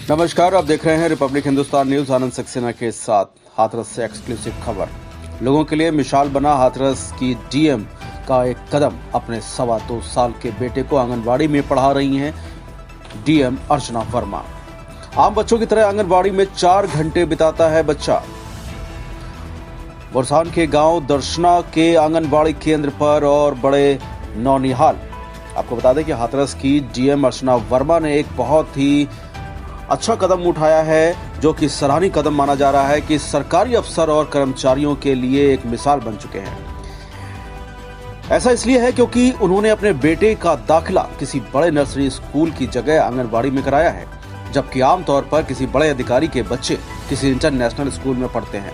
नमस्कार, आप देख रहे हैं रिपब्लिक हिंदुस्तान न्यूज। आनंद सक्सेना के साथ हाथरस से एक्सक्लूसिव खबर। लोगों के लिए मिसाल बना हाथरस की डीएम का एक कदम। अपने 2.25 साल के बेटे को आंगनबाड़ी में पढ़ा रही हैं डीएम अर्चना वर्मा। आम बच्चों की तरह आंगनबाड़ी में 4 घंटे बिताता है बच्चा। बुरसान के गांव दर्शना के आंगनबाड़ी केंद्र पर और बड़े नौनिहाल। आपको बता दें कि हाथरस की डीएम अर्चना वर्मा ने एक बहुत ही अच्छा कदम उठाया है, जो कि सराहनीय कदम माना जा रहा है कि सरकारी अफसर और कर्मचारियों के लिए एक मिसाल बन चुके हैं। ऐसा इसलिए है क्योंकि उन्होंने अपने बेटे का दाखिला किसी बड़े नर्सरी स्कूल की जगह आंगनबाड़ी में कराया है, जबकि आमतौर पर किसी बड़े अधिकारी के बच्चे किसी इंटरनेशनल स्कूल में पढ़ते हैं।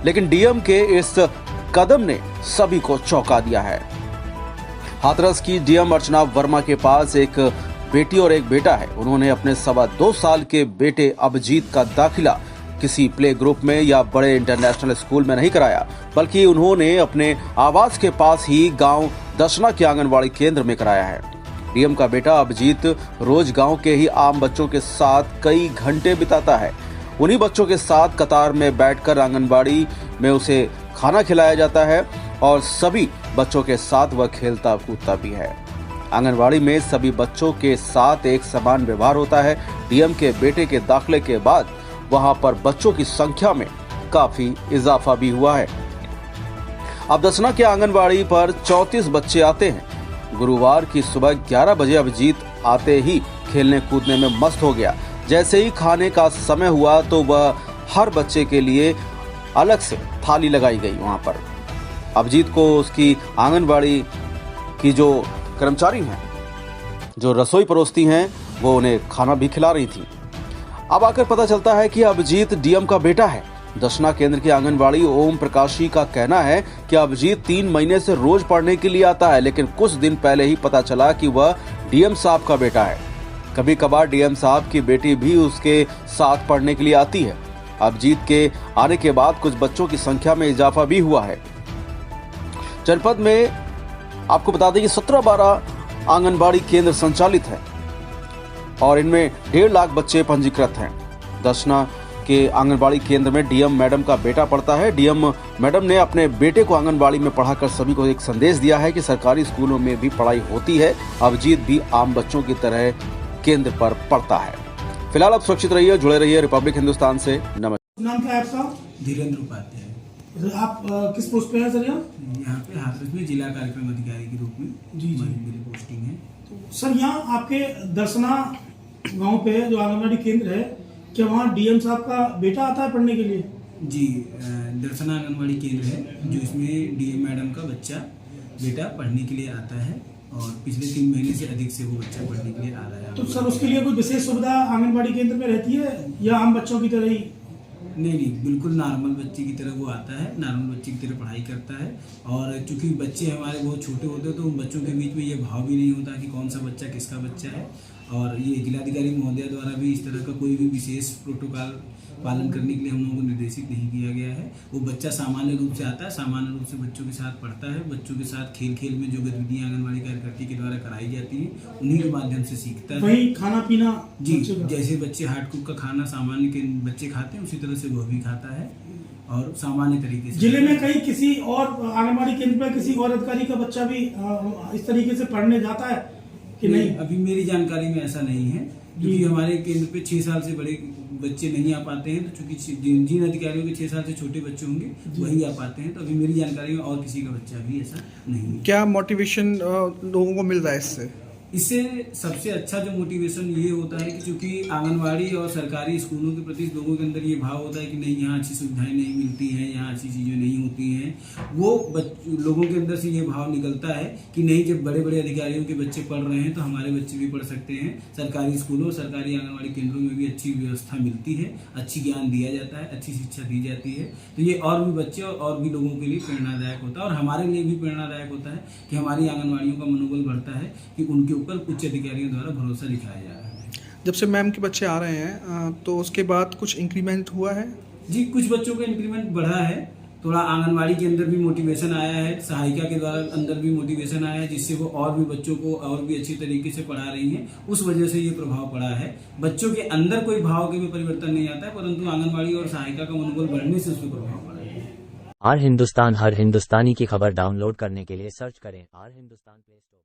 लेकिन डीएम के इस कदम ने सभी को चौंका दिया है। हाथरस की डीएम अर्चना वर्मा के पास एक बेटी और एक बेटा है। उन्होंने अपने 2.25 साल के बेटे अभिजीत का दाखिला किसी प्ले ग्रुप में या बड़े इंटरनेशनल स्कूल में नहीं कराया, बल्कि उन्होंने अपने आवास के पास ही गांव दर्शना के आंगनबाड़ी केंद्र में कराया है। डीएम का बेटा अभिजीत रोज गांव के ही आम बच्चों के साथ कई घंटे बिताता है। उन्हीं बच्चों के साथ कतार में बैठकर आंगनबाड़ी में उसे खाना खिलाया जाता है और सभी बच्चों के साथ वह खेलता कूदता भी है। आंगनबाड़ी में सभी बच्चों के साथ एक समान व्यवहार होता है। डीएम के बेटे के दाखिले के बाद वहां पर बच्चों की संख्या में काफी इजाफा भी हुआ है। अब दर्शना के आंगनबाड़ी पर 34 बच्चे आते हैं। गुरुवार की सुबह 11 बजे अभिजीत आते ही खेलने कूदने में मस्त हो गया। जैसे ही खाने का समय हुआ तो वह हर बच्चे के लिए अलग से थाली लगाई गई। वहां पर अभिजीत को उसकी आंगनबाड़ी की जो कर्मचारी हैं, जो रसोई परोसती हैं, वो उन्हें खाना भी खिला रही थी। अब आकर पता चलता है कि अभिजीत डीएम का बेटा है। दर्शना केंद्र की आंगनबाड़ी ओम प्रकाशी का कहना है कि अभिजीत 3 महीने से रोज पढ़ने के लिए आता है, लेकिन कुछ दिन पहले ही पता चला कि वह डीएम साहब का बेटा है। कभी कभार डीएम साहब की बेटी भी उसके साथ पढ़ने के लिए आती है। अभिजीत के आने के बाद कुछ बच्चों की संख्या में इजाफा भी हुआ है। जनपद में आपको बता दें कि 17-12 आंगनबाड़ी केंद्र संचालित है और इनमें 1.5 लाख बच्चे पंजीकृत हैं। दर्शना के आंगनबाड़ी केंद्र में डीएम मैडम का बेटा पढ़ता है। डीएम मैडम ने अपने बेटे को आंगनबाड़ी में पढ़ाकर सभी को एक संदेश दिया है कि सरकारी स्कूलों में भी पढ़ाई होती है। अभिजीत भी आम बच्चों की तरह केंद्र पर पढ़ता है। फिलहाल आप सुरक्षित रहिए, जुड़े रहिए रिपब्लिक हिंदुस्तान से। नमस्कार। नाम क्या है आपका? धीरेन्द्र उपाध्याय। आप किस पोस्ट पे हैं सर? यहाँ पे हाथरस में जिला कार्यक्रम अधिकारी के रूप में जी मेरी पोस्टिंग है। तो सर यहाँ आपके दर्शना गांव पे जो आंगनबाड़ी केंद्र है, क्या वहाँ डीएम साहब का बेटा आता है पढ़ने के लिए? जी, दर्शना आंगनबाड़ी केंद्र है जो इसमें डीएम मैडम का बेटा पढ़ने के लिए आता है और पिछले 3 महीने से अधिक से वो बच्चा पढ़ने के लिए आ रहा है। तो सर उसके लिए कोई विशेष सुविधा आंगनबाड़ी केंद्र में रहती है या आम बच्चों की तरह ही? नहीं, बिल्कुल नॉर्मल बच्चे की तरह वो आता है, नॉर्मल बच्चे की तरह पढ़ाई करता है। और चूंकि बच्चे हमारे बहुत छोटे होते हैं तो उन बच्चों के बीच में ये भाव भी नहीं होता कि कौन सा बच्चा किसका बच्चा है। और ये जिलाधिकारी महोदया द्वारा भी इस तरह का कोई भी विशेष प्रोटोकॉल पालन करने के लिए हम लोगों को निर्देशित नहीं किया गया है। वो बच्चा सामान्य रूप से आता है, सामान्य रूप से बच्चों के साथ पढ़ता है। बच्चों के साथ खेल में जो गतिविधियाँ आंगनबाड़ी कार्यकर्ती के द्वारा कराई जाती हैं उन्हीं के माध्यम से सीखता है। वही खाना पीना जी, जैसे बच्चे हार्ड कुक का खाना सामान्य के बच्चे खाते हैं उसी तरह से वह भी खाता है और सामान्य तरीके से। जिले में कहीं किसी और आंगनबाड़ी केंद्र पर किसी और अधिकारी का बच्चा भी इस तरीके से पढ़ने जाता है कि नहीं? अभी मेरी जानकारी में ऐसा नहीं है, क्योंकि हमारे केंद्र पे 6 साल से बड़े बच्चे नहीं आ पाते हैं। तो चूंकि जिन अधिकारियों के 6 साल से छोटे बच्चे होंगे वही आ पाते हैं, तो अभी मेरी जानकारी में और किसी का बच्चा भी ऐसा नहीं है। क्या मोटिवेशन लोगों को मिल रहा है इससे सबसे अच्छा जो मोटिवेशन ये होता है कि चूंकि आंगनवाड़ी और सरकारी स्कूलों के प्रति लोगों के अंदर ये भाव होता है कि नहीं, यहाँ अच्छी सुविधाएं नहीं मिलती हैं, यहाँ अच्छी चीज़ें नहीं होती हैं, वो लोगों के अंदर से ये भाव निकलता है कि नहीं, जब बड़े बड़े अधिकारियों के बच्चे पढ़ रहे हैं तो हमारे बच्चे भी पढ़ सकते हैं। सरकारी स्कूलों, सरकारी आंगनवाड़ी केंद्रों में भी अच्छी व्यवस्था मिलती है, अच्छी ज्ञान दिया जाता है, अच्छी शिक्षा दी जाती है। तो ये और भी बच्चे और भी लोगों के लिए प्रेरणादायक होता है और हमारे लिए भी प्रेरणादायक होता है कि हमारी आंगनवाड़ियों का मनोबल बढ़ता है कि उनके ऊपर उच्च अधिकारियों द्वारा भरोसा दिखाया जा रहा है। जब से मैम के बच्चे आ रहे हैं तो उसके बाद कुछ इंक्रीमेंट हुआ है? जी, कुछ बच्चों का इंक्रीमेंट बढ़ा है थोड़ा आंगनवाड़ी के अंदर भी मोटिवेशन आया है, सहायिका के द्वारा अंदर भी मोटिवेशन आया है, जिससे वो और भी बच्चों को और भी अच्छी तरीके से पढ़ा रही हैं। उस वजह से ये प्रभाव पड़ा है। बच्चों के अंदर कोई भाव के भी परिवर्तन नहीं आता है, परंतु आंगनवाड़ी और सहायिका का मनोबल बढ़ने से उसमें प्रभाव पड़ा है। हर हिंदुस्तानी की खबर डाउनलोड करने के लिए सर्च करें आर हिंदुस्तान प्ले स्टोर।